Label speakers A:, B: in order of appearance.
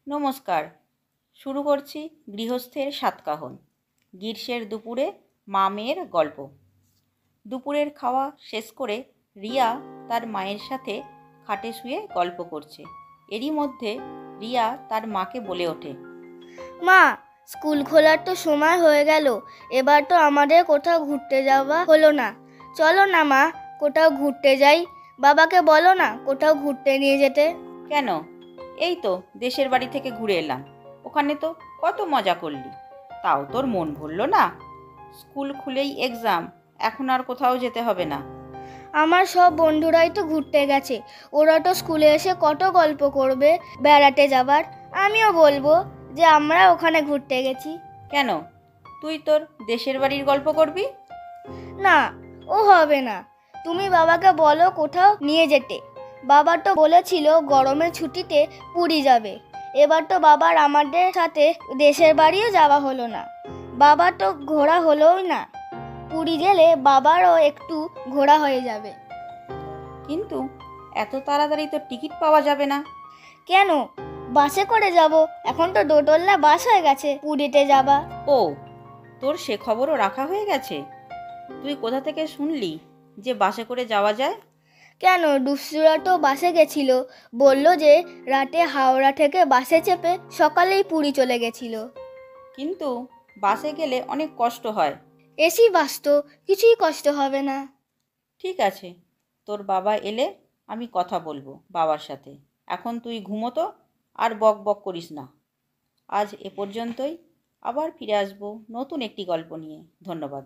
A: নমস্কার। শুরু করছি গৃহস্থের সাতকাহন। গ্রীষ্মের দুপুরে মা মেয়ের গল্প। দুপুরের খাওয়া শেষ করে রিয়া তার মায়ের সাথে খাটে শুয়ে গল্প করছে। এরই মধ্যে রিয়া তার মাকে বলে ওঠে,
B: মা, স্কুল খোলার তো সময় হয়ে গেল। এবার তো আমাদের কোথাও ঘুরতে যাওয়া হলো না। চলো না মা, কোথাও ঘুরতে যাই। বাবাকে বলো না কোথাও ঘুরতে নিয়ে যেতে।
A: কেন? এই তো দেশের বাড়ি থেকে ঘুরে এলাম, ওখানে তো কত মজা করলি, তাও তোর মন ভরল না? স্কুল খুলেই এক্সাম, এখন আর কোথাও যেতে হবে না।
B: আমার সব বন্ধুরাই তো ঘুরতে গেছে। ওরা তো স্কুলে এসে কত গল্প করবে বেড়াতে যাবার। আমিও বলবো যে আমরা ওখানে ঘুরতে গেছি।
A: কেন, তুই তোর দেশের বাড়ির গল্প করবি?
B: না, ও হবে না। তুমি বাবাকে বলো কোথাও নিয়ে যেতে। বাবা তো বলেছিল গরমের ছুটিতে পুরী যাবে। এবার তো বাবার আমাদের সাথে দেশের বাড়িও যাওয়া হলো না। বাবা তো ঘোরা হলোই না। পুরী গেলে বাবারও একটু ঘোরা হয়ে যাবে।
A: কিন্তু এত তাড়াতাড়ি তো টিকিট পাওয়া যাবে না।
B: কেন? বাসে করে যাব। এখন তো দোতলা বাস হয়ে গেছে পুরীতে যাবা।
A: ও, তোর সে খবরও রাখা হয়ে গেছে? তুই কোথা থেকে শুনলি যে বাসে করে যাওয়া যায়?
B: কেন, দুসরা তো বাসে গেছিল। বলল যে রাতে হাওড়া থেকে বাসে চেপে সকালেই পুরী চলে গেছিল।
A: কিন্তু বাসে গেলে অনেক কষ্ট হয়।
B: এসি বাস তো, কিছুই কষ্ট হবে না।
A: ঠিক আছে, তোর বাবা এলে আমি কথা বলবো বাবার সাথে। এখন তুই ঘুমোতো, আর বক বক করিস না। আজ এ পর্যন্তই। আবার ফিরে আসবো নতুন একটি গল্প নিয়ে। ধন্যবাদ।